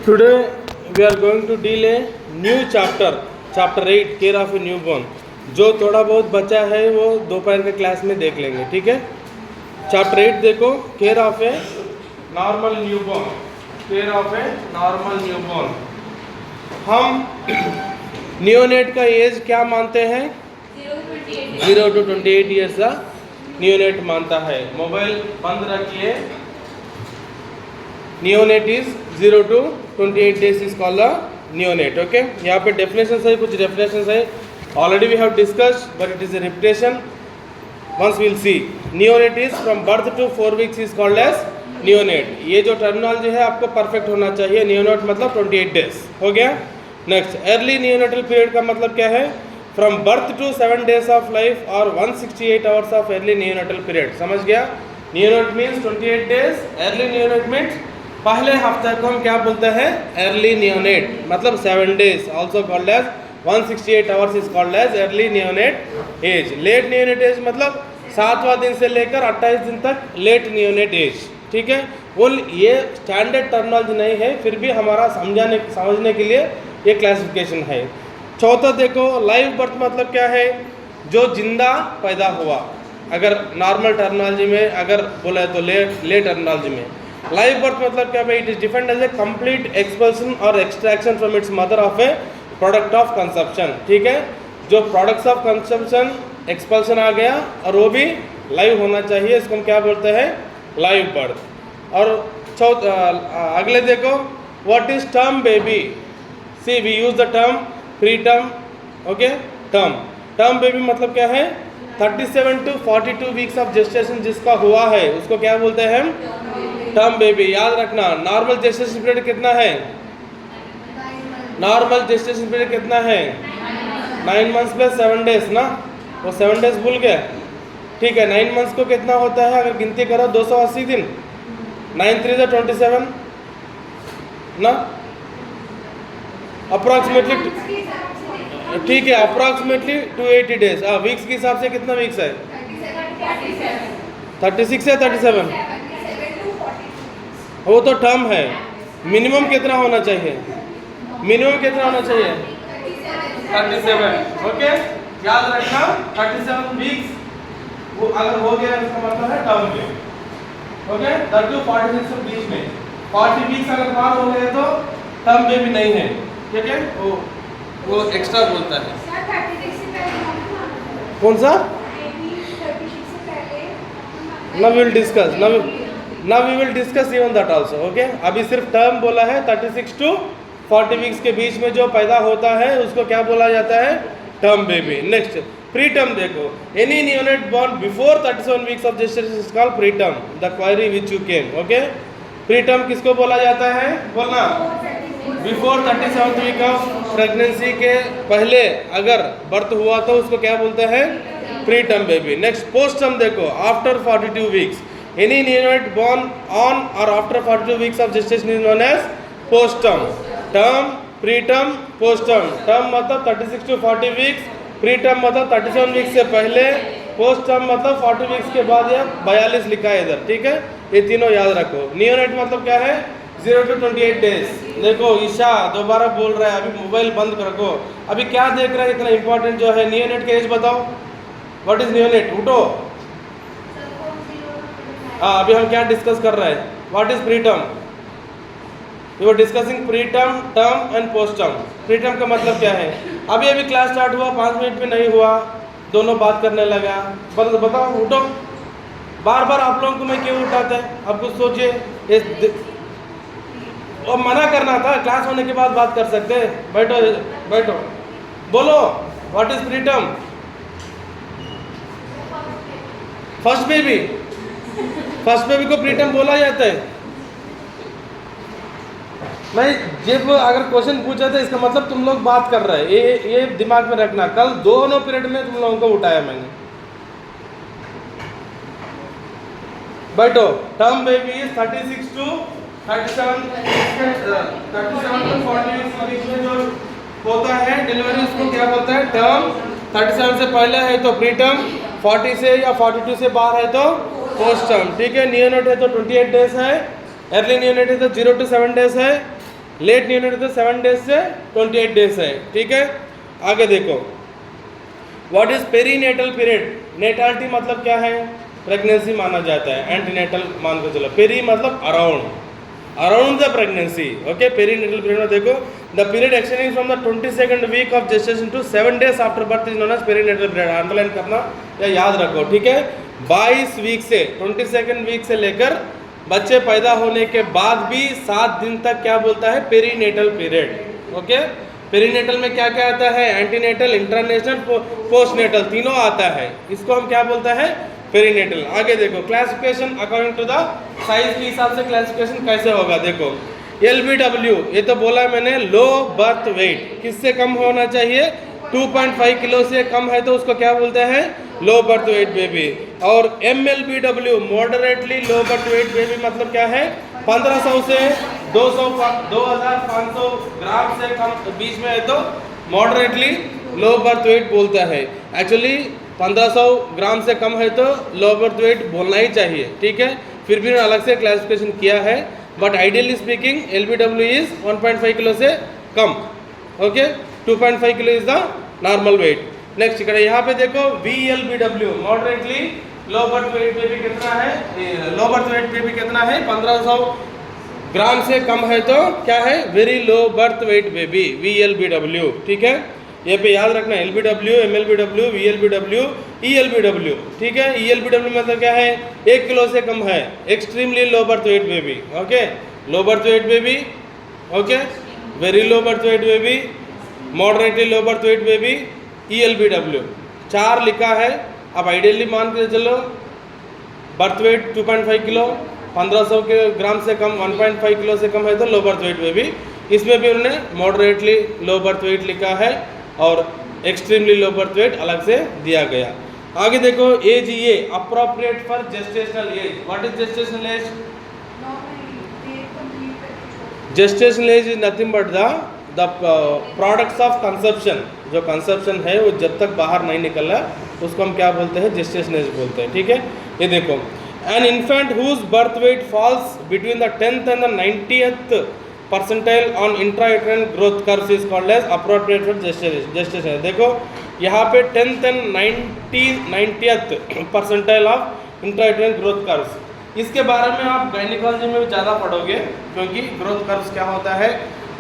Today we are going to deal a new chapter 8 care of a newborn. जो थोड़ा बहुत बचा है वो दोपहर के क्लास में देख लेंगे, ठीक है। चैप्टर 8 देखो, care of a normal newborn. Care of a normal newborn. हम नियोनेट का एज क्या मानते हैं? 0 to 28 ईयर्स का नियोनेट मानता है। मोबाइल बंद रखिए। Neonate is 0 to 28 days is called a neonate. Okay, यहाँ पे डेफिनेशन है, कुछ डेफिनेशन है already we have discussed but it is a repetition. Once will see. Neonate is from birth to 4 weeks is called as neonate. ये जो terminology है आपको perfect होना चाहिए। नियोनेट मतलब 28 days हो गया। नेक्स्ट, अर्ली नियोनेटल पीरियड का मतलब क्या है? From birth to 7 days of life और 168 hours of early neonatal period. समझ गया? Neonate means 28 days, early neonate means पहले हफ्ते को हम क्या बोलते हैं? अर्ली नियोनेट मतलब 7 days, also called as 168 hours is called as early neonate age. Late neonate age मतलब 7वां दिन से लेकर 28 दिन तक लेट नियोनेट एज, ठीक है। वो ये स्टैंडर्ड टर्मिनोलॉजी नहीं है, फिर भी हमारा समझने के लिए ये क्लासिफिकेशन है। चौथा देखो, लाइव बर्थ मतलब क्या है? जो जिंदा पैदा हुआ। अगर नॉर्मल टर्मिनोलॉजी में अगर बोला है तो ले टर्मिनोलॉजी में लाइव बर्थ मतलब क्या है? It is defined as a complete expulsion और extraction from its mother of a product of conception, ठीक है। जो प्रोडक्ट्स ऑफ कंजप्शन एक्सपल्सन आ गया और वो भी लाइव होना चाहिए, इसको हम क्या बोलते हैं? Live birth. और अगले देखो, what is term baby? See we use the term pre term, okay. Term baby मतलब क्या है? 37 to 42 weeks ऑफ जेस्टेशन जिसका हुआ है उसको क्या बोलते हैं? Term baby. याद रखना, नॉर्मल जेस्टेशन पीरियड कितना है? नॉर्मल जेस्टेशन पीरियड कितना है? 9 months प्लस 7 days ना। वो 7 days भूल गए, ठीक है। 9 months को कितना होता है? अगर गिनती करो 280 दिन। 9 3 27 ना, अप्रॉक्सीमेटली, ठीक है, अप्रॉक्सीमेटली 280 days। वीक्स के हिसाब से कितना वीक्स है? 36 है 37? वो तो टर्म है। मिनिमम कितना होना चाहिए? मिनिमम कितना होना चाहिए? 37, ओके। याद रखना 37 वीक्स वो अगर हो गया इसका मतलब है टर्म में, ओके। 30 46 के बीच में 40 वीक्स अगर पार हो गए तो टर्म में भी नहीं है, ठीक है। वो एक्स्ट्रा बोलता है। कौन सा? Now we will discuss. Now we will discuss even that also, okay? अभी सिर्फ टर्म बोला है। 36 to 40 weeks के बीच में जो पैदा होता है उसको क्या बोला जाता है? Term baby. Next, pre term देखो, any neonate born before 37 weeks of gestation is called preterm. The query which you came, okay? Pre term किसको बोला जाता है? बोलना। Before 37th week of pregnancy के पहले अगर बर्थ हुआ तो उसको क्या बोलते हैं? Pre term baby. Next, post term देखो, after 42 weeks any neonate born on or after 42 weeks of gestation is known as post term. Term, pre term, post term. Term मतलब 36 to 40 weeks, प्री टर्म मतलब 37 weeks से पहले, post term मतलब 40 weeks के बाद या 42 लिखा है इधर, ठीक है। ये तीनों याद रखो। नियोनेट मतलब क्या है? 0 to 28 days। देखो ईशा दोबारा बोल रहा है, अभी मोबाइल बंद रखो। अभी क्या देख रहा है? इतना इंपॉर्टेंट जो है नियोनेट का एज बताओ। What is neonate? उठो। हाँ, अभी हम क्या डिस्कस कर रहे हैं? What is preterm? You are discussing preterm, term and post term. Pre टर्म का मतलब क्या है? अभी क्लास स्टार्ट हुआ, 5 मिनट में नहीं हुआ, दोनों बात करने लगा। बताओ, उठो। बार बार आप लोगों को मैं क्यों उठाता है? आप कुछ सोचिए। और मना करना था, क्लास होने के बाद बात कर सकते हैं। बैठो बैठो, बोलो what is pre term? First baby को प्री टर्म बोला जाता है। मैं जब अगर क्वेश्चन पूछा था इसका मतलब तुम लोग बात कर रहे हैं, ये दिमाग में रखना। कल दोनों पीरियड में तुम लोगों को उठाया मैंने। बैठो। Term baby 36 to 37 to 40 weeks के बीच में जो होता है डिलीवरी, उसको क्या बोलता है? टर्म। 37 से पहले है तो प्री टर्म, 40 से या 42 से बाहर है तो पोस्ट टर्म, ठीक है। नियोनेट है तो 28 days है, अर्ली नियोनेट है तो 0 to 7 days है, लेट न्यूनेट तो 7 डेज से 28 डेज है, ठीक है। आगे देखो, व्हाट इज पेरीनेटल पीरियड। नेटालिटी मतलब क्या है, प्रेगनेंसी माना जाता है, एंटीनेटल मान के चलो, पेरी मतलब around the pregnancy, okay. Perinatal period में देखो, the period extending from the 22nd week of gestation to 7 days after birth is known as perinatal period. Underline करना या याद रखो, ठीक है। 22 वीक से 22nd वीक से लेकर बच्चे पैदा होने के बाद भी 7 दिन तक क्या बोलता है, पेरीनेटल पीरियड, ओके। पेरीनेटल में क्या क्या आता है, एंटीनेटल, इंट्रानेटल, पोस्टनेटल, तीनों आता है, इसको हम क्या बोलता है, पेरीनेटल। आगे देखो, classification according to the size के हिसाब से क्लासिफिकेशन कैसे होगा, देखो LBW, ये तो बोला मैंने, लो बर्थ वेट, किससे कम होना चाहिए, 2.5 किलो से कम है तो उसको क्या बोलते हैं, लो बर्थ वेट बेबी। और MLBW, moderately low birth weight baby, मतलब क्या है, 1500 से 2500 ग्राम से कम बीच में है तो मॉडरेटली लो बर्थ वेट बोलता है। एक्चुअली 1500 ग्राम से कम है तो लो बर्थ वेट बोलना ही चाहिए, ठीक है। फिर भी अलग से क्लासिफिकेशन किया है, but ideally speaking LBW is 1.5 kilo से कम, okay. 2.5 kilo is the normal weight. Next ఇక్కడ यहाँ पे देखो VLBW, moderately low birth weight baby कितना है, लो बर्थ वेट बेबी कितना है, 1500 ग्राम से कम है तो क्या है, very low birth weight baby, VLBW, ठीक है। ये पे याद रखना, LBW, MLBW, VLBW, ELBW, ठीक है। ELBW मतलब क्या है, 1 किलो से कम है, extremely low birth weight baby, okay. लो birth weight baby, okay, very low birth weight baby, moderately low birth weight baby, ELBW, 4 लिखा है। अब आइडियली मान के चलो, बर्थ वेट 2.5 किलो, 1500 के ग्राम से कम, 1.5 किलो से कम है तो लो बर्थ वेट बेबी। इसमें भी उन्होंने मॉडरेटली लो बर्थ वेट लिखा है और एक्सट्रीमली लो बर्थ वेट अलग से दिया गया। आगे देखो, एज ये appropriate for gestational as. What is gestational age, gestational age is nothing but the products of conception, जो कंसेप्शन है वो जब तक बाहर नहीं निकला उसको हम क्या बोलते हैं, जेस्टेशनल एज बोलते हैं, ठीक है। ये देखो, an infant whose birth weight falls between the 10th and the 90th percentile on intrauterine growth curve is called as appropriate for gestation. देखो यहाँ पे 10th and 90th percentile of intrauterine growth curves, इसके बारे में आप gynaecology में भी ज़्यादा पढ़ोगे, क्योंकि ग्रोथ कर्व्स क्या होता है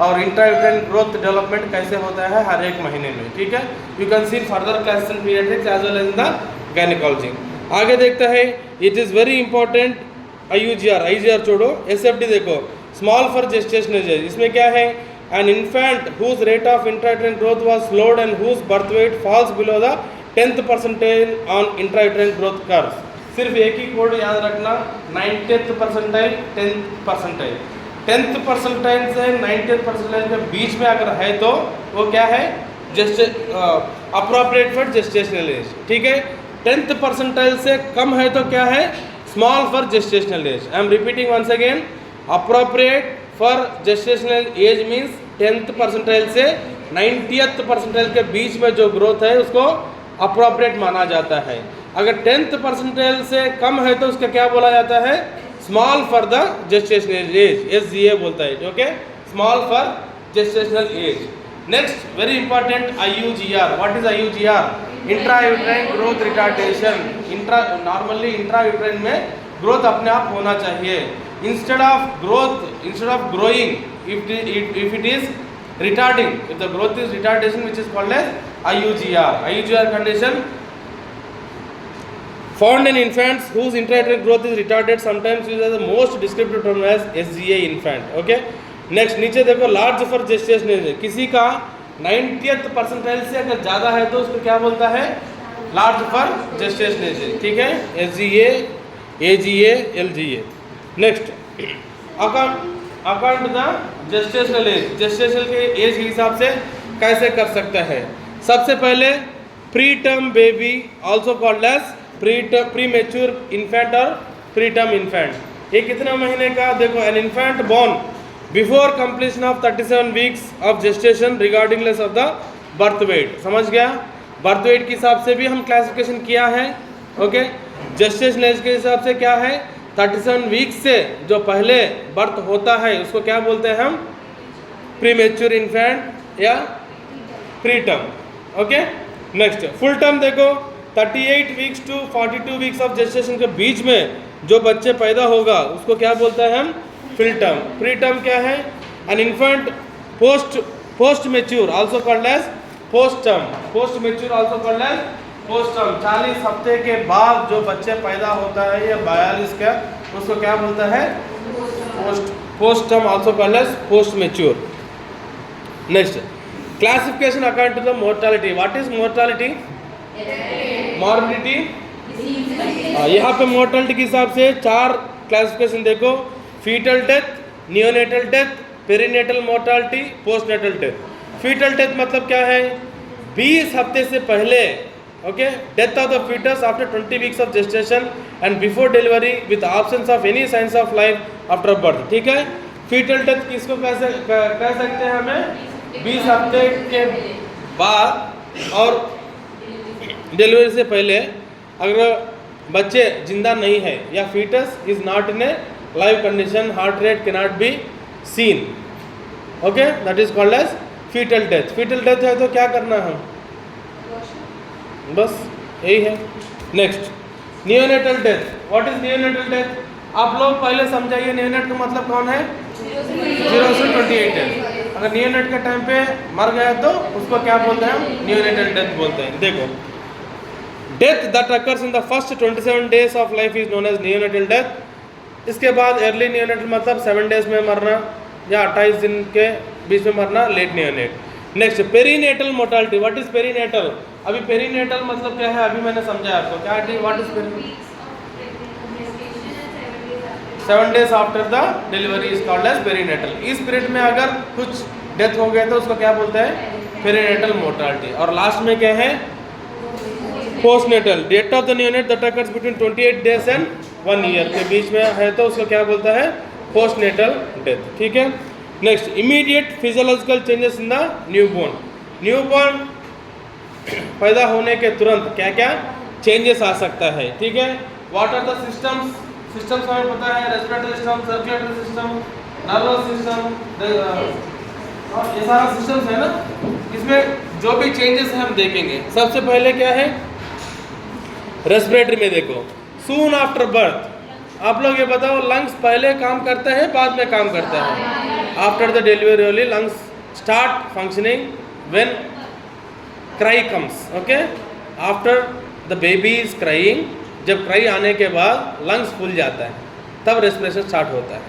और इंट्रायूटेराइन ग्रोथ डेवलपमेंट कैसे होता है हर एक महीने में, ठीक है। You can see further classes in paediatrics as well as in the gynaecology. आगे देखता है, it is very important IUGR छोड़ो, SFD देखो, स्मॉल फॉर जेस्टेशनल एज। इसमें क्या है, an infant whose rate of intrauterine growth was slowed and whose birth weight falls below the 10th percentile on intrauterine growth curve. सिर्फ एक ही code याद रखना, 90th percentile, 10th percentile. 10th percentile से 90th percentile के बीच में अगर है तो वो क्या है, अप्रोप्रिएट फॉर जेस्टेशनल एज, ठीक है। 10th परसेंटाइल से कम है तो क्या है, small for gestational age. I am repeating once again, appropriate for gestational age means 10th percentile से 90th परसेंटाइल के बीच में जो ग्रोथ है उसको अप्रोप्रिएट माना जाता है। अगर 10th परसेंटाइल से कम है तो उसका क्या बोला जाता है, small for the gestational as, SGA बोलता है, okay, small for gestational as. Next very important, IUGR। What is IUGR, intrauterine growth retardation. Normally intrauterine में ग्रोथ अपने आप होना चाहिए, instead of growing, if it is retarding, if the growth is retardation, which is called as IUGR condition found in infants whose intrauterine growth is retarded, sometimes used as the most descriptive term as SGA infant, okay। Next नीचे देखो, large for gestational as, किसी का 90th percentile से अगर ज़्यादा है तो उसको क्या बोलता है, लार्ज फॉर जेस्टेशनल एज, ठीक है, SGA, AGA, LGA। Next, according to the gestational age, gestational के एज के हिसाब से कैसे कर सकता है। सबसे पहले pre term baby, also called as premature infant और प्री टर्म इन्फेंट। ये कितने महीने का, देखो, an infant born before completion of 37 weeks of gestation regardless of the birth weight. समझ गया, बर्थ वेट के हिसाब से भी हम क्लासिफिकेशन किया है, ओके। जेस्टेशन एज के हिसाब से क्या है, 37 वीक्स से जो पहले बर्थ होता है उसको क्या बोलते हैं हम, प्रीमेच्योर इन्फेंट या preterm. Okay, next full term देखो 38 weeks to 42 weeks of gestation के बीच में जो बच्चे पैदा होगा उसको क्या बोलते हैं हम? Full term. प्री टर्म क्या है? An infant post mature also called as post term. Post mature also called as post term. 40 हफ्ते के बाद जो बच्चे पैदा होता है या 42 का, उसको क्या बोलता है? Post term also called as post mature. Next classification according to the mortality. What is mortality? Morbidity. यहाँ पे मोर्टालिटी के हिसाब से 4 क्लासिफिकेशन देखो. Fetal death, neonatal death, perinatal mortality, postnatal death. Fetal death मतलब क्या है? 20 हफ्ते से पहले. Okay, death of the fetus after 20 weeks of gestation and before delivery with absence of any signs of life after birth. ठीक है, fetal death किसको कह सकते हैं हमें? 20 हफ्ते के बाद और डिलीवरी से पहले अगर बच्चे जिंदा नहीं है या fetus is not in a live condition, heart rate can not be seen. Okay, that is called as fetal death. Fetal death है तो क्या करना है? बस यही है. Next neonatal death. What is neonatal death? आप लोग पहले समझाइए नियोनेट का मतलब कौन है? 0 से 28 डेज. अगर नियोनेट के टाइम पे मर गया तो उसको क्या बोलते हैं? नियोनेटल डेथ बोलते हैं. देखो, death that occurs in the first 27 days of life is known as neonatal death. इसके बाद अर्ली नियोनेटल मतलब 7 डेज में मरना या 28 दिन के बीच में मरना, late neonate. Next perinatal mortality. What is perinatal? अभी पेरीनेटल मतलब क्या है अभी मैंने समझाया आपको. क्या है? What is perinatal? 7 days after the delivery is called as perinatal. इस पीरियड में अगर कुछ डेथ हो गया तो उसको क्या बोलते हैं? Perinatal mortality. और लास्ट में क्या है? Postnatal. Death of the neonate that occurs between 28 days and 1 year के बीच में है तो उसको क्या बोलता है? Postnatal death. ठीक है. Next immediate physiological changes in the newborn. Newborn पैदा होने के तुरंत क्या क्या चेंजेस आ सकता है? ठीक है. What are the systems? Systems हमें पता है, respiratory system, circulatory system, nervous system, ये सारा सिस्टम्स है ना. इसमें जो भी चेंजेस हैं हम देखेंगे. सबसे पहले क्या है? रेस्पिरेटरी में देखो, सून आफ्टर बर्थ. आप लोग ये बताओ, लंग्स पहले काम करता है बाद में काम करता है? After the delivery only lungs start functioning when cry comes. Okay, after the baby is crying, जब क्राई आने के बाद लंग्स फूल जाता है तब रेस्पिरेशन स्टार्ट होता है.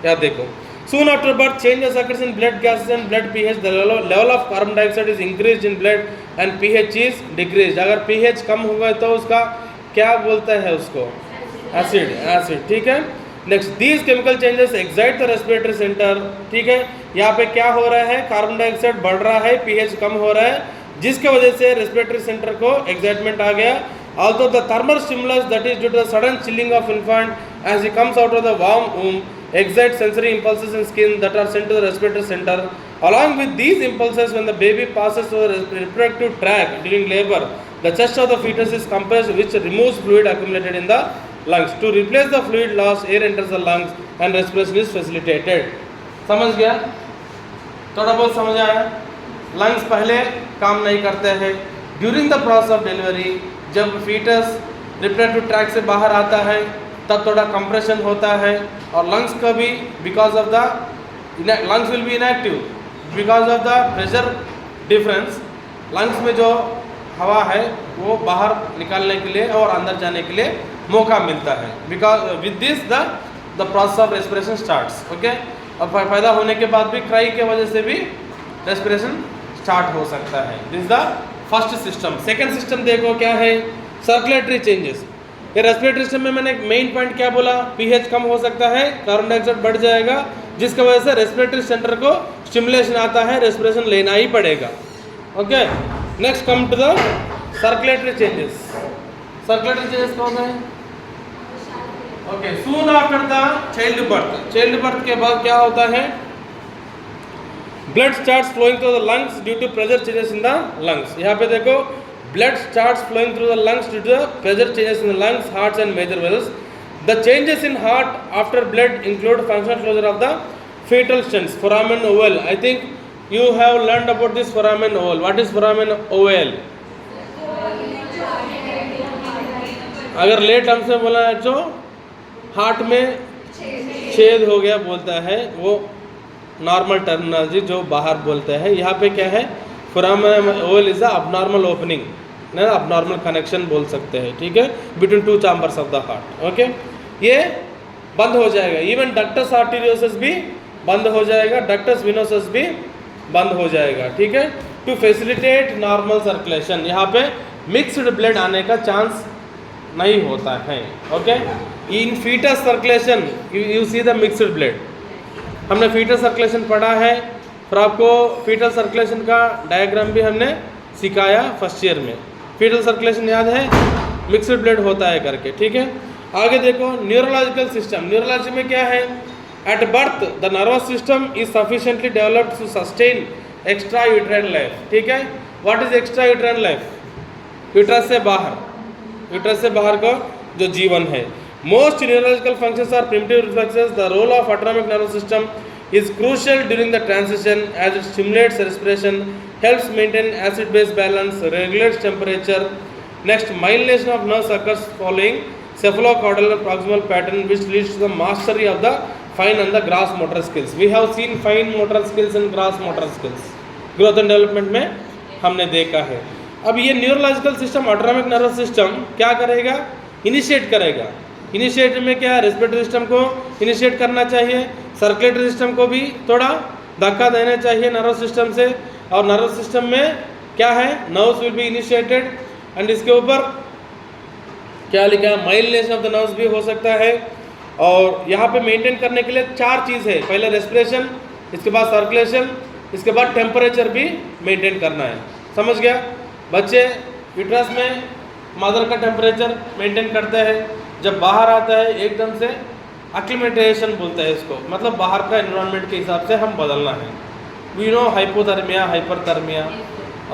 या देखो, soon after birth changes occurs in blood gases and blood pH. The level of carbon dioxide is increased in blood and pH is decreased. अगर पीएच कम होगा तो उसका क्या बोलता है? उसको एसिड. ठीक है. Next these chemical changes excite the respiratory centre. ठीक है, यहाँ पे क्या हो रहा है? कार्बन डाइऑक्साइड बढ़ रहा है, पीएच कम हो रहा है, जिसके वजह से रेस्पिरेटरी सेंटर को एक्साइटमेंट आ गया. Although the thermal stimulus that is due to the sudden chilling of infant as he comes out of the warm womb excites sensory impulses in skin that are sent to the respiratory center. Along with these impulses, when the baby passes through the reproductive tract during labor, the chest of the fetus is compressed, which removes fluid accumulated in the lungs. To replace the fluid loss, air enters the lungs and respiration is facilitated. समझ गया? थोड़ा बहुत समझ आया? Lungs पहले काम नहीं करते हैं. During the process of delivery जब फीटस रिप्रोडक्टिव ट्रैक से बाहर आता है तब थोड़ा कंप्रेशन होता है और लंग्स का भी because of the lungs will be inactive because of the pressure difference. Lungs में जो हवा है वो बाहर निकालने के लिए और अंदर जाने के लिए मौका मिलता है. Because with this the process of respiration starts. Okay, और पैदा होने के बाद भी क्राई के वजह से भी रेस्पिरेशन स्टार्ट हो सकता है. This the first system. Second system देखो क्या है? Circulatory changes. ये रेस्पिरेटरी सिस्टम में मैंने मेन पॉइंट क्या बोला? पीएच कम हो सकता है, कार्बन डाइऑक्साइड बढ़ जाएगा, जिसकी वजह से रेस्पिरेटरी सेंटर को स्टिमुलेशन आता है, रेस्पिरेशन लेना ही पड़ेगा. Okay, next come to the circulatory changes. Circulatory changes कौन है? Okay, soon after the child birth. Child birth के बाद क्या होता है? Blood starts flowing through the lungs due to pressure changes in the lungs. यहाँ पे देखो, blood starts flowing through the lungs due to the pressure changes in the lungs, hearts and major vessels. The changes in heart after blood include functional closure of the fetal stents, foramen ovale. I think you have learned about this foramen oval. What is foramen oval? अगर late term से बोला है जो heart में छेद हो गया बोलता है, वो नॉर्मल टर्मिनोलॉजी जो बाहर बोलते हैं. यहाँ पे क्या है, foramen Oval is a abnormal opening, ना अबनॉर्मल कनेक्शन बोल सकते हैं. ठीक है, between two chambers of the heart. Okay, ये बंद हो जाएगा. इवन डक्टस आर्टेरियोसस भी बंद हो जाएगा, डक्टस विनोसस भी बंद हो जाएगा. ठीक है, टू फैसिलिटेट नॉर्मल सर्कुलेशन. यहाँ पे मिक्स्ड ब्लड आने का चांस नहीं होता है. Okay, in fetus circulation you see the mixed blood. हमने फीटस सर्कुलेशन पढ़ा है, फिर आपको फीटल सर्कुलेशन का डायग्राम भी हमने सिखाया फर्स्ट ईयर में. फीटल सर्कुलेशन याद है, मिक्स्ड ब्लड होता है करके. ठीक है, आगे देखो न्यूरोलॉजिकल सिस्टम. न्यूरोलॉजी में क्या है, at birth the nervous system is sufficiently developed to sustain extra uterine life. ठीक है, what is extra uterine life? Uterus से बाहर, यूट्रस से बाहर का जो जीवन है. Most neurological functions are primitive reflexes. The role of autonomic nervous system is crucial during the transition as it stimulates respiration, helps maintain acid base balance, regulates temperature. Next, myelination of nerves occurs following cephalocaudal and proximal pattern, which leads to the mastery of the fine and the gross motor skills. We have seen fine motor skills and gross motor skills. Growth and development में हमने देखा है. अब ये neurological system, autonomic nervous system क्या करेगा, initiate करेगा. Initiate में क्या, रेस्पिरेटरी सिस्टम को इनिशिएट करना चाहिए, सर्कुलेटरी सिस्टम को भी थोड़ा धक्का देना चाहिए नर्वस सिस्टम से. और नर्वस सिस्टम में क्या है, nerves will be initiated. And इसके ऊपर क्या लिखा, माइलिनेशन ऑफ द नर्व्स भी हो सकता है. और यहाँ पे मेंटेन करने के लिए 4 चीज़ है. पहले रेस्पिरेशन, इसके बाद सर्कुलेशन, इसके बाद टेम्परेचर भी मेंटेन करना है. समझ गया? बच्चे यूट्रस में मदर का टेम्परेचर मेंटेन करते हैं, जब बाहर आता है एकदम से एक्लिमेटेशन बोलते हैं इसको, मतलब बाहर का एनवायरनमेंट के हिसाब से हम बदलना है. वी नो हाइपोथर्मिया, हाइपरथर्मिया,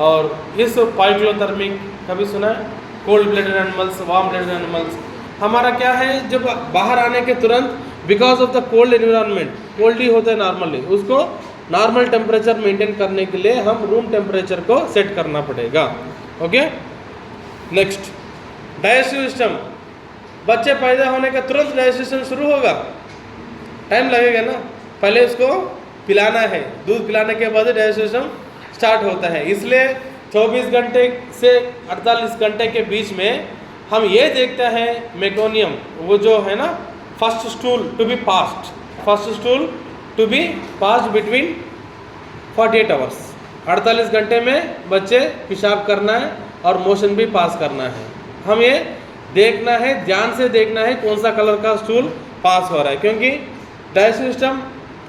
और इस पाइक्लोथर्मिक कभी सुना है, cold blooded animals, warm blooded animals. हमारा क्या है, जब बाहर आने के तुरंत because of the cold environment, cold ही होता है नॉर्मली, उसको नॉर्मल टेम्परेचर मेंटेन करने के लिए हम रूम टेम्परेचर को सेट करना पड़ेगा. Okay, next digestive system. बच्चे पैदा होने का तुरंत डाइजेशन शुरू होगा, टाइम लगेगा ना. पहले उसको पिलाना है, दूध पिलाने के बाद डाइजेशन स्टार्ट होता है. इसलिए 24 घंटे से 48 घंटे के बीच में हम ये देखते हैं मेकोनियम, वो जो है ना, first stool to be passed, first stool to be passed between 48 hours. 48 घंटे में बच्चे पेशाब करना है और मोशन भी पास करना है. हम ये देखना है, ध्यान से देखना है कौन सा कलर का स्टूल पास हो रहा है, क्योंकि डाइजेस्टिव सिस्टम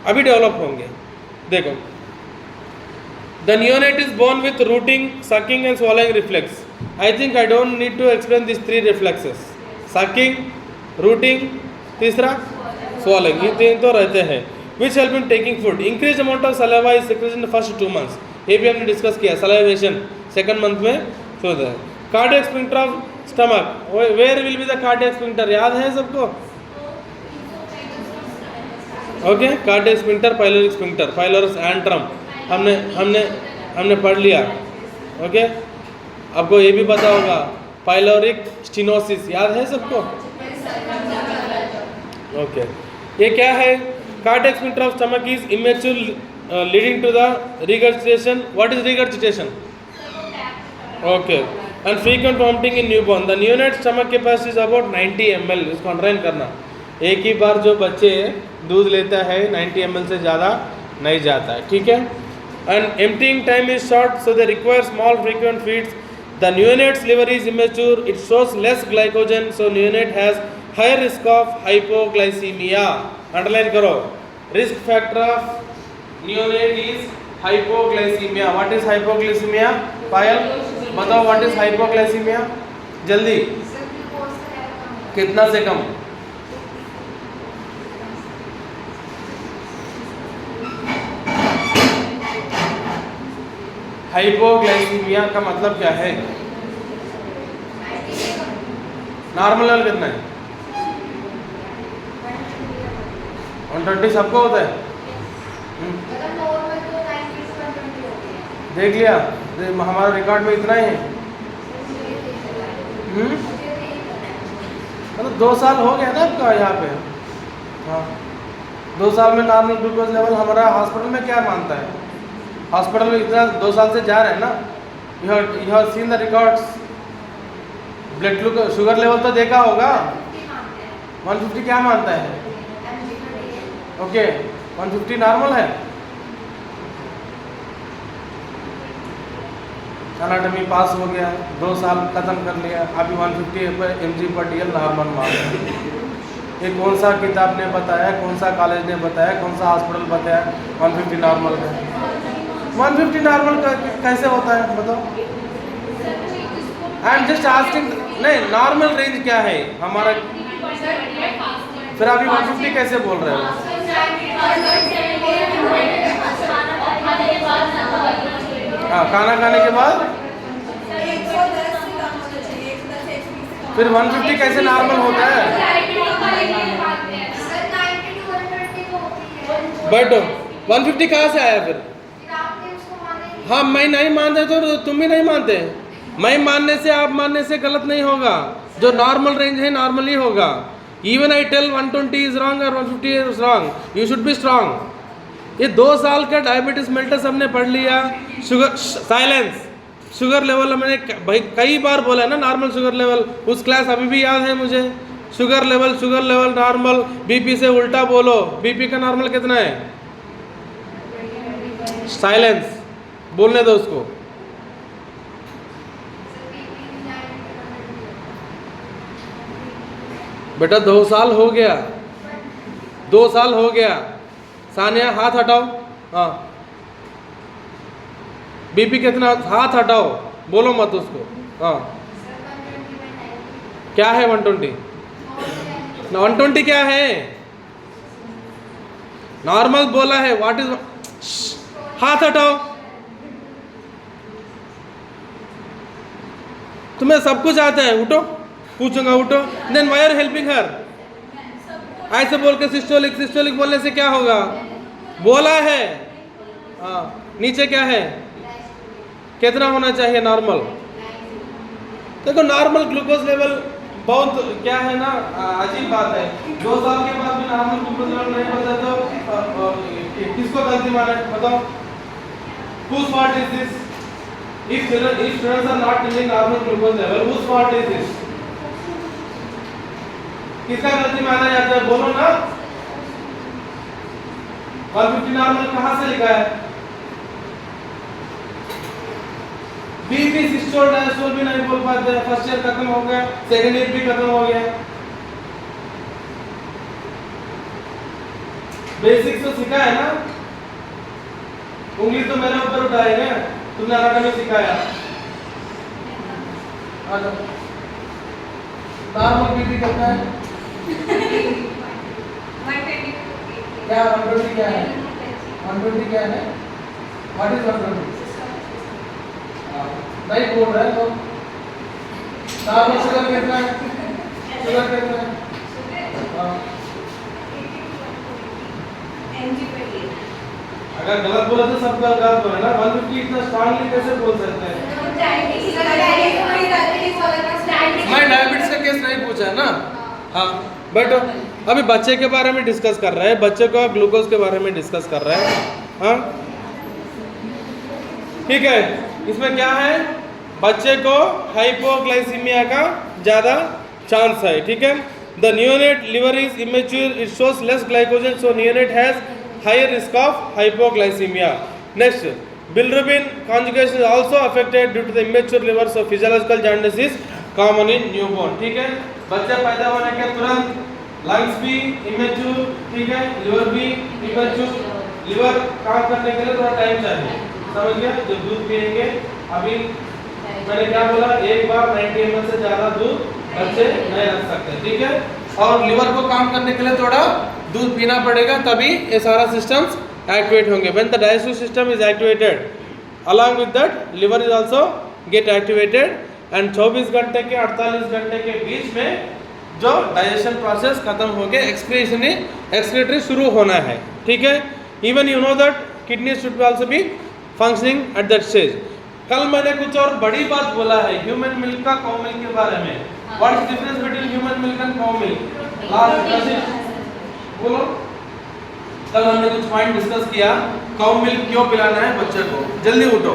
अभी डेवलप होंगे. देखो, the neonate is born with rooting, sucking and swallowing reflex. I think I don't need to explain this 3 reflexes. Sucking, rooting, तीसरा swallowing, ये 3 तो रहते हैं. Which help in taking food. Increase amount of saliva is secreted in the first 2 months. ये भी हमने discuss किया, salivation second month में होता है. Cardiac sphincter of stomach, where will be the cardiac sphincter, याद है सबको? Okay, cardiac sphincter, pyloric sphincter, pylorus antrum हमने पढ़ लिया. ओके, आपको ये भी पता होगा, पाइलोरिक स्टेनोसिस याद है सबको? ओके, ये क्या है, cardiac sphincter of stomach is immature leading to the regurgitation. What is regurgitation? Okay, and frequent vomiting in newborn. The neonate stomach capacity is about 90 ml. इसको अंडरलाइन करना. एक ही बार जो बच्चे दूध लेता है 90 ml से ज़्यादा नहीं जाता है. ठीक है, and emptying time is short, so they require small frequent feeds. The neonate's liver is immature. It shows less glycogen, so neonate has higher risk of hypoglycemia. Underline करो. Risk factor of neonate is hypoglycemia. What is hypoglycemia? पायल बताओ, what is hypoglycaemia, जल्दी. कितना से कम? Hypoglycaemia का मतलब क्या है? Normal level कितना है? 120 सबको होता है. देख लिया, हमारा रिकॉर्ड में इतना ही है। मतलब 2 साल हो गया ना आपका यहाँ पे। हाँ, 2 साल में नॉर्मल ग्लूकोज लेवल हमारा हॉस्पिटल में क्या मानता है? हॉस्पिटल में इतना 2 साल से जा रहे हैं ना। You have seen the records. Blood glucose sugar level तो देखा होगा। 150 क्या मानता है? ओके, 150 नॉर्मल है। एनाटॉमी पास हो गया, 2 साल खत्म कर लिया, अभी 150 mg/dl नॉर्मल मान। ये कौन सा किताब ने बताया, कौन सा कॉलेज ने बताया, कौन सा हॉस्पिटल बताया 150 नॉर्मल है? 150 नॉर्मल कैसे होता है बताओ? I am just asking. नहीं, नॉर्मल रेंज क्या है हमारा? फिर अभी 150 कैसे बोल रहे हो? हाँ, खाना खाने के बाद फिर 150 कैसे नॉर्मल होता है? बट 150 कहाँ से आया फिर? हाँ, मैं नहीं मानता तो तुम भी नहीं मानते। मैं मानने से आप मानने से गलत नहीं होगा। जो नॉर्मल रेंज है नॉर्मल ही होगा। Even I tell 120 is wrong और 150 is wrong, you should be strong. ये 2 साल का डायबिटीज मेल्टस हमने पढ़ लिया। शुगर साइलेंस, शुगर लेवल मैंने भाई कई बार बोला है ना, नॉर्मल शुगर लेवल। उस क्लास अभी भी याद है मुझे। Sugar level normal. बीपी से उल्टा बोलो, बीपी का नॉर्मल कितना है? साइलेंस, बोलने दो उसको। बेटा 2 साल हो गया, 2 साल हो गया। सानिया हाथ हटाओ। हाँ, बीपी कितना? हाथ हटाओ, बोलो मत उसको। हाँ, क्या है 120? 120 क्या है? नॉर्मल बोला है। What is? हाथ हटाओ। तुम्हें सब कुछ आता है, उठो। पूछूंगा, उठो। Then why are helping her? ऐसे बोल के सिस्टोलिक बोलने से क्या होगा? बोला है। हाँ, नीचे क्या है? कितना होना चाहिए नॉर्मल? देखो, नॉर्मल ग्लूकोज लेवल बहुत क्या है ना, अजीब बात है। 2 साल के बाद भी नॉर्मल ग्लूकोज लेवल नहीं पता तो किसको गलती माने बताओ? Whose fault is this? If students are not telling normal glucose level, whose fault is this? किसका गलती माना जाता है? बोलो ना। 150 नॉर्मल कहाँ से लिखा है? बीपी सिस्टोल डायस्टोल भी नहीं बोल पाते। फर्स्ट ईयर खत्म हो गया, सेकंड ईयर भी खत्म हो गया। बेसिक्स तो सिखा है ना। उंगली तो मेरे ऊपर उठाए ना, तुमने एनाटॉमी सिखाया। नॉर्मल बीपी कितना है? क्या 120 क्या है? 120 क्या है? What is 120? नहीं बोल रहे तो नॉर्मल शुगर कितना है? शुगर कितना है? अगर गलत बोला तो सब गलत बोले ना। 150 इतना स्ट्रांगली कैसे बोल सकते हैं? मैं डायबिटीज का केस नहीं पूछा है ना। हाँ, बट अभी बच्चे के बारे में डिस्कस कर रहे हैं। बच्चे को ग्लूकोज के बारे में डिस्कस कर रहे हैं। हाँ, ठीक है। इसमें क्या है? बच्चे को हाइपोग्लाइसीमिया का ज़्यादा चांस है। ठीक है। The neonate liver is immature, it shows less glycogen, so neonate has higher risk of hypoglycemia. Next, bilirubin conjugation is also affected due to the immature liver, so physiological jaundice is common in newborn. ठीक है। बच्चा पैदा होने के तुरंत lungs भी immature, ठीक है, लिवर भी इमेच्योर। लिवर काम करने के लिए थोड़ा टाइम चाहिए, समझ गया? जब दूध पिएंगे, अभी मैंने क्या बोला, एक बार 90 ml से ज़्यादा दूध बच्चे नहीं रख सकते। ठीक है। और लिवर को काम करने के लिए थोड़ा दूध पीना पड़ेगा, तभी ये सारा सिस्टम्स एक्टिवेट होंगे। When the digestive system is activated, along with that liver is also get activated, and 24 घंटे के 48 घंटे के बीच में जो डाइजेशन प्रोसेस खत्म हो गया, एक्सक्रीटरी शुरू होना है। ठीक है। Even you know that kidney should also be functioning at that stage. कल मैंने कुछ और बड़ी बात बोला है ह्यूमन मिल्क का काउ मिल्क के बारे में। What is difference between human milk and cow milk? Last बोलो। कल हमने कुछ पॉइंट डिस्कस किया, काउ मिल्क क्यों पिलाना है बच्चे को, जल्दी उठो।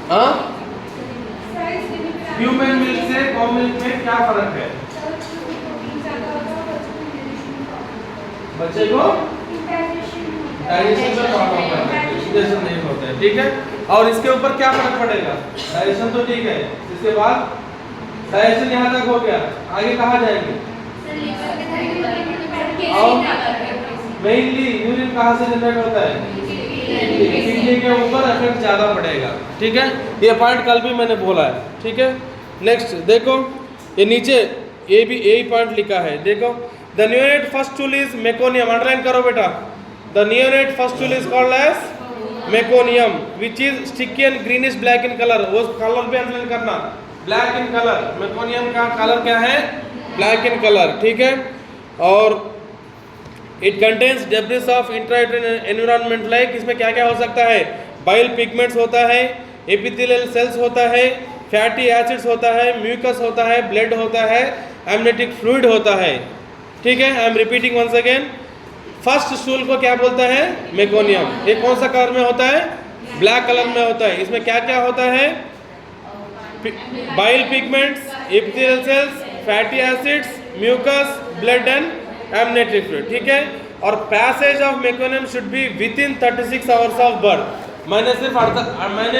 हाँ, ह्यूमन मिल्क से काउ मिल्क में क्या फर्क है? बच्चे को डाइजेशन का प्रॉब्लम होता है, डाइजेशन नहीं होता है, ठीक है। और इसके ऊपर क्या फर्क पड़ेगा? डाइजेशन तो ठीक है, इसके बाद डाइजेशन यहाँ तक हो गया, आगे कहाँ जाएंगे? और मेनली यूरिन कहाँ से जनरेट होता है? किडनी के ऊपर इफेक्ट ज्यादा पड़ेगा, ठीक है। ये पॉइंट कल भी मैंने बोला है, ठीक है। नेक्स्ट देखो, ये नीचे ये भी यही पॉइंट लिखा है, देखो। The neonate first stool is meconium, underline करो बेटा। The neonate first stool is called as meconium which is sticky and greenish black in colour. वो कलर भी अंडरलाइन करना, ब्लैक इन कलर। मेकोनियम का कलर क्या है? ब्लैक इन कलर, ठीक है। और it contains debris of intrauterine environment, like इसमें क्या क्या हो सकता है? बाइल पिगमेंट्स होता है, एपिथेलियल सेल्स होता है, फैटी एसिड्स होता है, म्यूकस होता है, ब्लड होता है, एमनेटिक फ्लूइड होता है, ठीक है। I am repeating once again. First stool को क्या बोलता है? मेकोनियम। ये कौन सा कलर में होता है? ब्लैक कलर में होता है। इसमें क्या क्या होता है? Bile pigments, epithelial cells, fatty acids, mucus, blood and amniotic fluid, ठीक है। और passage of meconium should be within 36 hours of birth. मैंने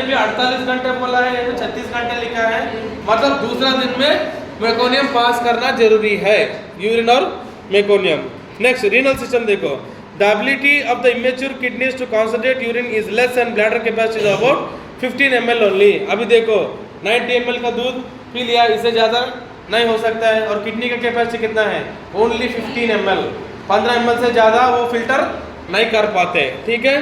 भी 48 घंटे बोला है, 36 घंटे लिखा है, मतलब दूसरा दिन में मेकोनियम पास करना जरूरी है, यूरिन और मेकोनियम। नेक्स्ट, रीनल सिस्टम देखो। The ability of the immature kidneys to concentrate urine is less and bladder capacity is about 15 ml only. अभी देखो 90 ml का दूध पी लिया, इससे ज़्यादा नहीं हो सकता है। और किडनी का कैपेसिटी कितना है? Only 15 ml। 15 ml से ज़्यादा वो फिल्टर नहीं कर पाते, ठीक है।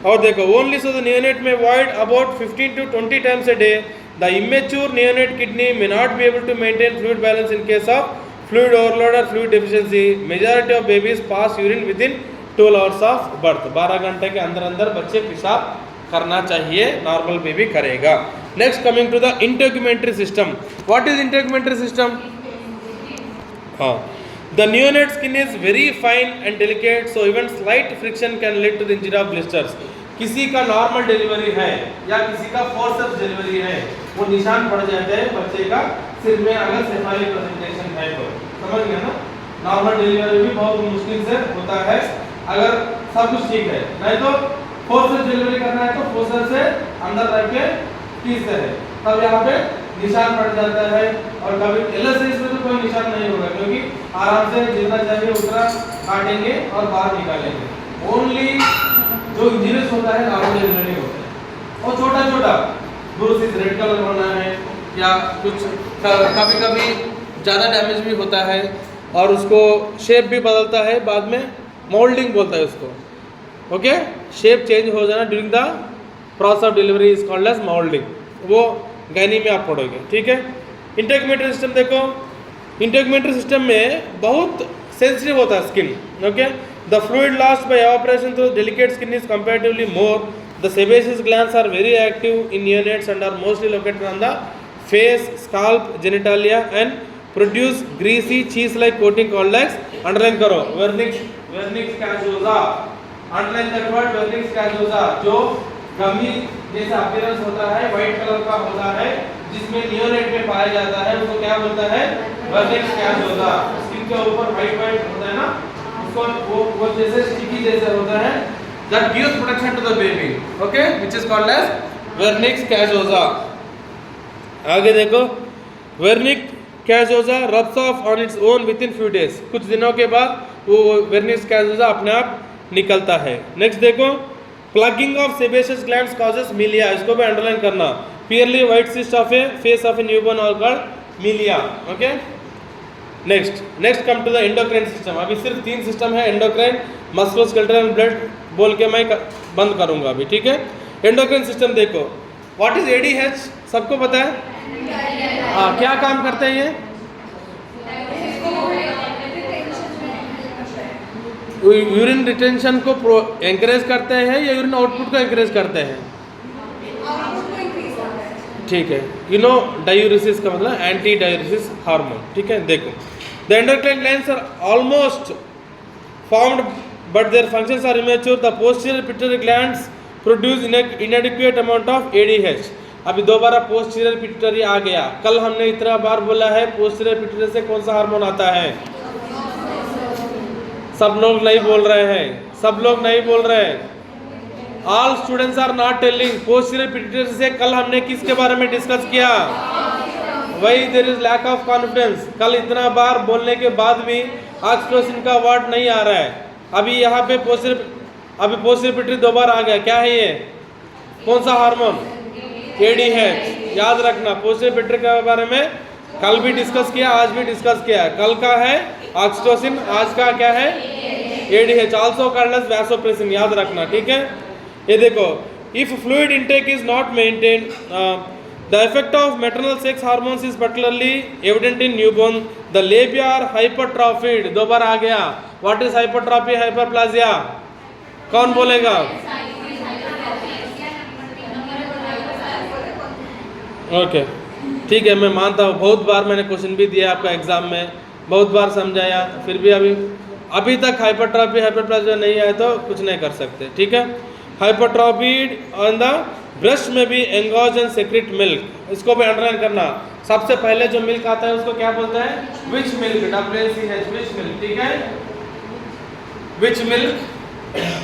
और देखो, ओनली सो द नियोनेट में void about 15 to 20 times a day। The immature neonate kidney may not be able to maintain fluid balance in case of fluid overload or fluid deficiency. Majority of babies pass urine within 12 hours of birth। 12 घंटे के अंदर अंदर बच्चे पेशाब करना चाहिए, normal baby करेगा। Next, coming to the integumentary system. What is integumentary system? हाँ, the neonate skin is very fine and delicate, so even slight friction can lead to the injury of blisters. किसी का normal delivery है या किसी का forceps delivery है, वो निशान पड़ जाते हैं बच्चे का सिर में, अगर सेफालिक प्रेजेंटेशन है तो। समझ गया ना? नॉर्मल डिलीवरी भी बहुत मुश्किल से होता है अगर सब कुछ ठीक है, नहीं तो फोर्सेप्स डिलीवरी करना है तो फोर्सेप्स से अंदर रख के खींचते हैं, तब यहाँ पे निशान पड़ जाता है। और कभी एलएसएस में तो कोई निशान नहीं होगा, क्योंकि आराम से जितना चाहिए उतना काटेंगे और बाहर निकालेंगे। ओनली जो इंजीनियर्स होता है नॉर्मल डिलीवरी होता है। और छोटा छोटा ब्रूसिस, रेड कलर होना है या कुछ, कभी कभी ज़्यादा डैमेज भी होता है और उसको शेप भी बदलता है बाद में, मोल्डिंग बोलता है उसको, ओके। शेप चेंज हो जाना during the process of delivery is called as moulding. वो गैनी में आप पढ़ोगे, ठीक है। इंटेगुमेंट्री सिस्टम देखो, इंटेगुमेंट्री सिस्टम में बहुत सेंसिटिव होता है skin, okay. The fluid lost by evaporation through delicate skin is comparatively more. The sebaceous glands are very active in neonates and are mostly located on the face, scalp, genitalia and produce greasy cheese-like coating called as, underline करो, vernix caseosa, underline that word, vernix caseosa, जो गमी जैसा appearance होता है, white colour का होता है, जिसमें neonate में पाया जाता है, उसको क्या बोलता है? vernix caseosa। स्किन के ऊपर व्हाइट होता है ना, उसको वो जैसे स्टिकी जैसा होता है, that gives protection to the baby, okay, which is called as vernix caseosa। आगे देखो, vernix caseosa rubs off on its own within few days। कुछ दिनों के बाद वो vernix caseosa अपने आप निकलता है। नेक्स्ट देखो, plugging of sebaceous glands causes milia, इसको भी अंडरलाइन करना। Pearly white cyst of a face of a newborn और called milia, okay. Next come to the endocrine system. अभी सिर्फ 3 सिस्टम है, एंडोक्राइन, मस्कुलोस्केलेटल, ब्लड बोल के मैं बंद करूंगा अभी, ठीक है। एंडोक्राइन सिस्टम देखो, व्हाट इज एडीएच? सबको पता है? हाँ, क्या काम करते हैं ये? यूरिन रिटेंशन को एंकरेज करते हैं या यूरिन आउटपुट को एंकरेज करते हैं? ठीक है, यू नो डायूरिसिस का मतलब एंटी डायूरिसिस हार्मोन, ठीक है। देखो, the endocrine glands are almost formed but their functions are immature. The posterior pituitary glands produce inadequate amount of ADH. अभी दोबारा पोस्टीरियर पिट्यूटरी आ गया। कल हमने इतना बार बोला है पोस्टीरियर पिट्यूटरी से कौन सा हार्मोन आता है? सब लोग नहीं बोल रहे हैं, सब लोग नहीं बोल रहे हैं। All students are not telling. Posterior pituitary से कल हमने किसके बारे में डिस्कस किया? वही there is lack of confidence. कल इतना बार बोलने के बाद भी ऑक्सीटोसिन का वर्ड नहीं आ रहा है। अभी यहाँ पे पोस्टीरियर पिट्यूटरी दोबारा आ गया। क्या है ये? कौन सा हार्मोन? एडीएच। याद रखना, पोस्टीरियर पिट्यूटरी के बारे में कल भी डिस्कस किया, आज भी डिस्कस किया। कल का है ऑक्सीटोसिन, आज का क्या है? ADH, also called as vasopressin. याद रखना, ठीक है। ये देखो, if fluid intake is not maintained, the effect of maternal sex hormones is particularly evident in newborn. The labia are hypertrophied. दोबारा आ गया। What is hypertrophy, hyperplasia? कौन बोलेगा? ओके, ठीक है, मैं मानता हूँ। बहुत बार मैंने क्वेश्चन भी दिया आपका एग्जाम में, बहुत बार समझाया, फिर भी अभी तक हाइपरट्रॉफी हाइपरप्लाजिया नहीं आया तो कुछ नहीं कर सकते, ठीक है। हाइपरट्रॉफीड ऑन द ब्रेस्ट में भी एंगोज एंड सेक्रेट मिल्क। इसको भी अंडरलाइन करना। सबसे पहले जो मिल्क आता है उसको क्या बोलते हैं? Witch milk, WHH, witch milk, ठीक है। Witch milk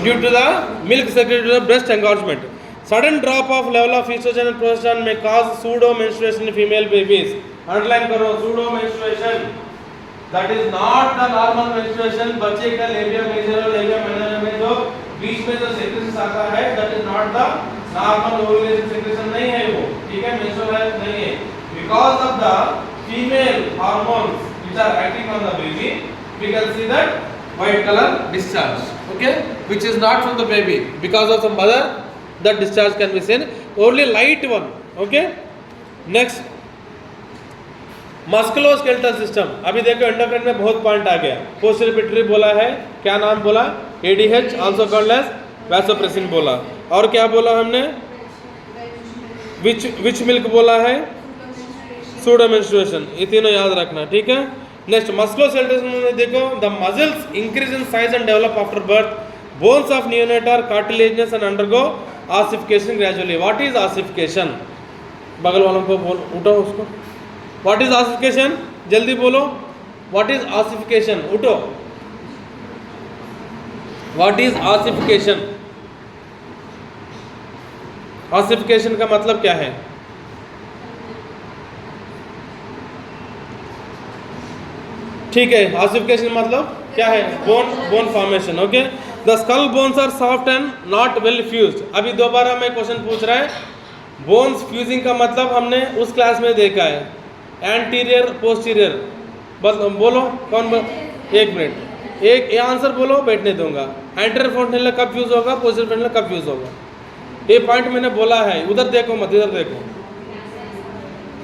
due to the milk secrete to the breast engorgement. Sudden drop of level of estrogen and progesterone may cause pseudo menstruation in female babies. Underline करो, pseudo menstruation. That is not the normal menstruation. बच्चे का लेबिया major और लेबिया minor में जो बीच में जो secretion आता है, that is not the normal ovulation secretion, नहीं है वो, ठीक है, menstrual नहीं है। Because of the female hormones which are acting on the baby, we can see that white color discharge, okay, which is not from the baby. Because of the mother, that discharge can be seen, only light one, okay. Next, musculoskeletal system. अभी देखो endocrine में बहुत point आ गया। Posterior pituitary बोला है, क्या नाम बोला? ADH, also called as vasopressin बोला। और क्या बोला हमने? विच मिल्क बोला है? Pseudo menstruation. ये तीनों याद रखना, ठीक है। नेक्स्ट, मस्कुलोस्केलेटल में देखो, the muscles increase in size and develop after birth. Bones of neonate are cartilaginous and undergo ossification gradually. What is ossification? बगल वालों को बोल, उठो उसको। What is ossification? जल्दी बोलो, व्हाट इज ऑसिफिकेशन? उठो, व्हाट इज ऑसिफिकेशन? ऑसिफिकेशन का मतलब क्या है? ठीक है, ऑसिफिकेशन मतलब क्या है? Bone formation, okay. The skull bones are soft and not well fused. अभी दोबारा मैं क्वेश्चन पूछ रहा है, बोन्स फ्यूजिंग का मतलब हमने उस क्लास में देखा है, एंटीरियर पोस्टीरियर। बस बोलो, कौन एक मिनट, एक आंसर बोलो, बैठने दूंगा। एंटीरियर फोंटेनेला कब फ्यूज होगा, पोस्टीरियर फोंटेनेला कब फ्यूज होगा? ये पॉइंट मैंने बोला है। उधर देखो मत, इधर देखो।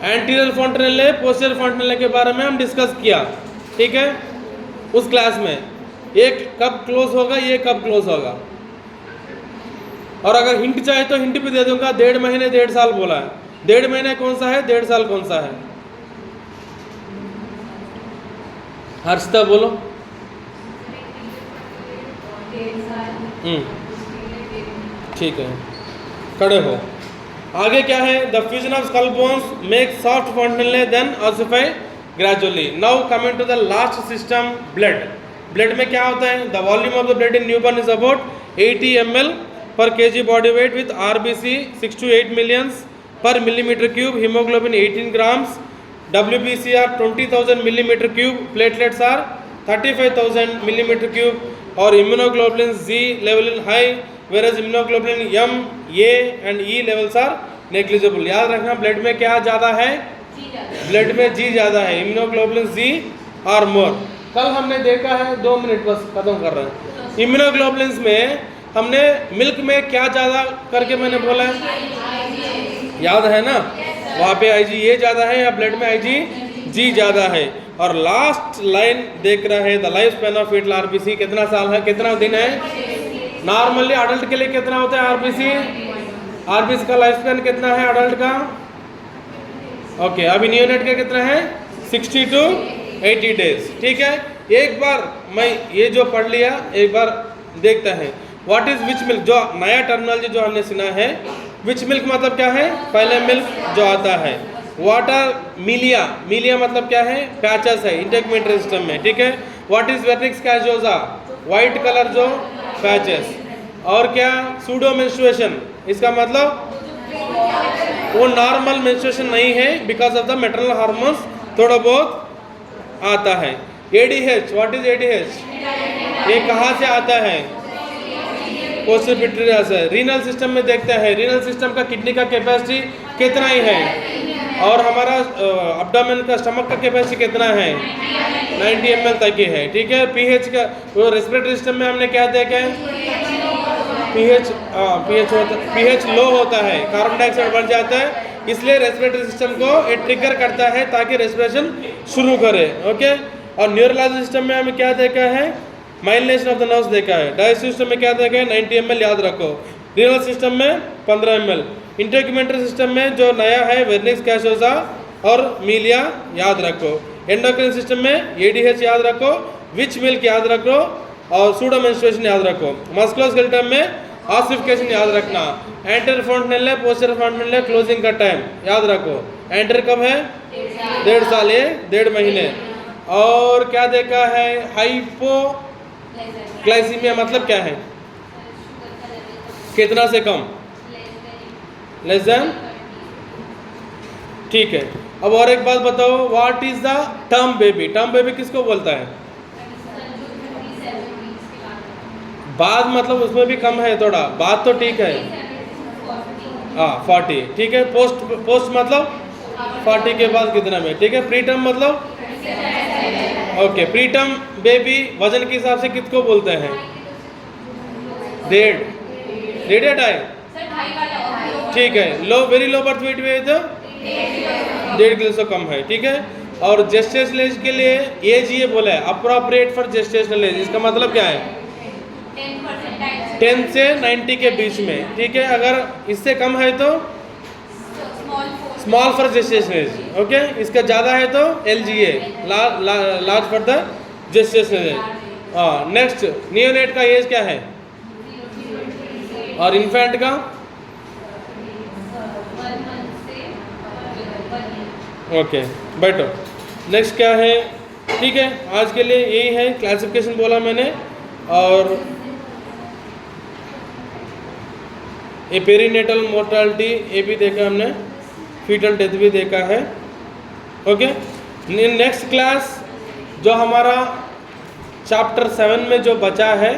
एंटीरियर फोंटेनेले, पोस्टीरियर फोंटेनेले के बारे में हम डिस्कस किया, ठीक है, उस क्लास में। एक कब क्लोज होगा, ये कब क्लोज होगा। और अगर हिंट चाहे तो हिंट भी दे दूंगा। 1.5 महीने 1.5 साल बोला है। 1.5 महीने कौन सा है, 1.5 साल कौन सा है? हर्षिता बोलो। ठीक है, खड़े हो। आगे क्या है? The fusion of skull bones make soft fontanelle then ossify gradually. Now coming to the last system, blood. Blood में क्या होता है? The volume of the blood in newborn is about 80 ml per kg body weight with RBC 6 to 8 millions per millimeter cube, hemoglobin 18 grams, WBC are 20,000 millimeter cube, platelets are 35,000 millimeter cube, और immunoglobulin Z level in high, whereas immunoglobulin M, A and E levels are negligible. याद रखना, blood में क्या ज़्यादा है? Blood में G ज़्यादा है, immunoglobulin Z और more। कल हमने देखा है, 2 मिनट बस खत्म कर रहे हैं। इम्यूनोग्लोबुलिन्स में हमने मिल्क में क्या ज़्यादा करके मैंने बोला है, याद है ना? वहाँ पे IgA ज़्यादा है या ब्लड में IgG ज़्यादा है। और लास्ट लाइन देख रहा है the life span of foetal RBC कितना साल है, कितना दिन है। नॉर्मली अडल्ट के लिए कितना होता है आरबीसी, आरबीसी का लाइफ स्पैन कितना है अडल्ट का। ओके, अभी नियोनेट का कितना है 60 to 80 डेज। ठीक है, एक बार मैं ये जो पढ़ लिया एक बार देखता है। व्हाट इज विच मिल्क, जो नया टर्मिनोलॉजी जो हमने सुना है, विच मिल्क मतलब क्या है, पहले मिल्क जो आता है। वाटर मिलिया, मिलिया मतलब क्या है, पैचेस है इंटेगुमेंटरी सिस्टम में। ठीक है, व्हाट इज वेर्निक्स कैसोसा, वाइट कलर जो पैचेस। और क्या, सूडो मेंस्ट्रुएशन, इसका मतलब वो नॉर्मल मेंस्ट्रुएशन नहीं है, because of the maternal hormones थोड़ा बहुत आता है। एडीएच, व्हाट इज एडीएच, ये कहाँ से आता है, पोस्टीरियर से। रीनल सिस्टम में देखते हैं, रीनल सिस्टम का किडनी का कैपेसिटी कितना ही है, और हमारा अब्डोमेन का स्टमक का कैपेसिटी कितना है 90 ml तक ही है। ठीक है, पीएच का, वो रेस्पिरेटरी सिस्टम में हमने क्या देखा है, पीएच लो होता है, कार्बन डाइऑक्साइड बढ़ जाता है, इसलिए रेस्पिरेटरी सिस्टम को ये ट्रिगर करता है ताकि रेस्पिरेशन शुरू करे। ओके, और न्यूरोलॉजी सिस्टम में हमें क्या देखा है, माइलिनेशन ऑफ द नर्व्स देखा है। डाइजेस्टिव सिस्टम में क्या देखा है 90 ml, याद रखो। रीनल सिस्टम में 15 ml। इंटेगुमेंटरी सिस्टम में जो नया है वेर्निक्स कैसोसा और मिलिया, याद रखो। एंडोक्राइन सिस्टम में एडीएच याद रखो, विच मिल्क याद रखो, और सूडो मेंस्ट्रुएशन याद रखो। मस्कुलोस्केलेटल में ऑसिफिकेशन याद रखना। एंटर फॉन्टनेल है, पोस्टीरियर फॉन्टनेल है, क्लोजिंग का टाइम याद रखो। एंटर कब है, 1.5 साल, ये 1.5 महीने। और क्या देखा है, हाइपोग्लाइसीमिया मतलब क्या है, कितना से कम, लेस देन। ठीक है, अब और एक बात बताओ, what is the term baby, term baby किसको बोलता है, बाद मतलब उसमें भी कम है थोड़ा, बाद तो ठीक है, हाँ 40। ठीक है, पोस्ट मतलब 40 के बाद कितना में। ठीक है, प्रीटर्म मतलब, ओके, प्रीटर्म बेबी वजन के हिसाब से किसको बोलते हैं, 1.5 या 2.5। ठीक है, लो, वेरी लो बर्थ वेट में तो 1.5 किलो से कम है। ठीक है, और जेस्टेशनल एज के लिए एज ये बोला है अप्रोप्रिएट फॉर जेस्टेशनल एज, इसका मतलब क्या है 10 से 90 के बीच में। ठीक है, अगर इससे कम है तो small for gestational as. Okay, इसका ज़्यादा है तो LGA, large for the gestational as. हाँ, नेक्स्ट, नियोनेट का एज क्या है, और इन्फेंट का, ओके बैठो। नेक्स्ट क्या है, ठीक है, आज के लिए यही है, क्लासिफिकेशन बोला मैंने, और ये पेरीनेटल मोर्टालिटी ये भी देखा हमने, फीटल डेथ भी देखा है। ओके, नेक्स्ट क्लास जो हमारा चैप्टर 7 में जो बचा है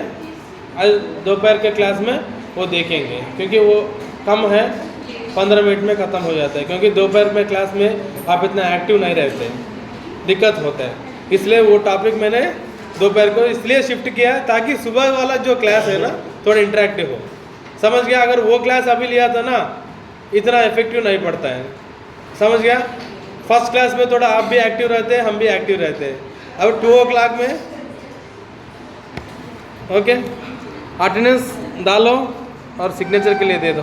आज दोपहर के क्लास में वो देखेंगे, क्योंकि वो कम है, 15 मिनट में ख़त्म हो जाता है, क्योंकि दोपहर में क्लास में आप इतना एक्टिव नहीं रहते, दिक्कत होता है, इसलिए वो टॉपिक मैंने दोपहर को इसलिए शिफ्ट किया ताकि सुबह वाला जो क्लास है ना थोड़ा इंटरेक्टिव हो। समझ गया, अगर वो क्लास अभी लिया था ना इतना इफेक्टिव नहीं पड़ता है, समझ गया। फर्स्ट क्लास में थोड़ा आप भी एक्टिव रहते हैं, हम भी एक्टिव रहते हैं। अब 2 o'clock में ओके अटेंडेंस डालो और सिग्नेचर के लिए दे दो।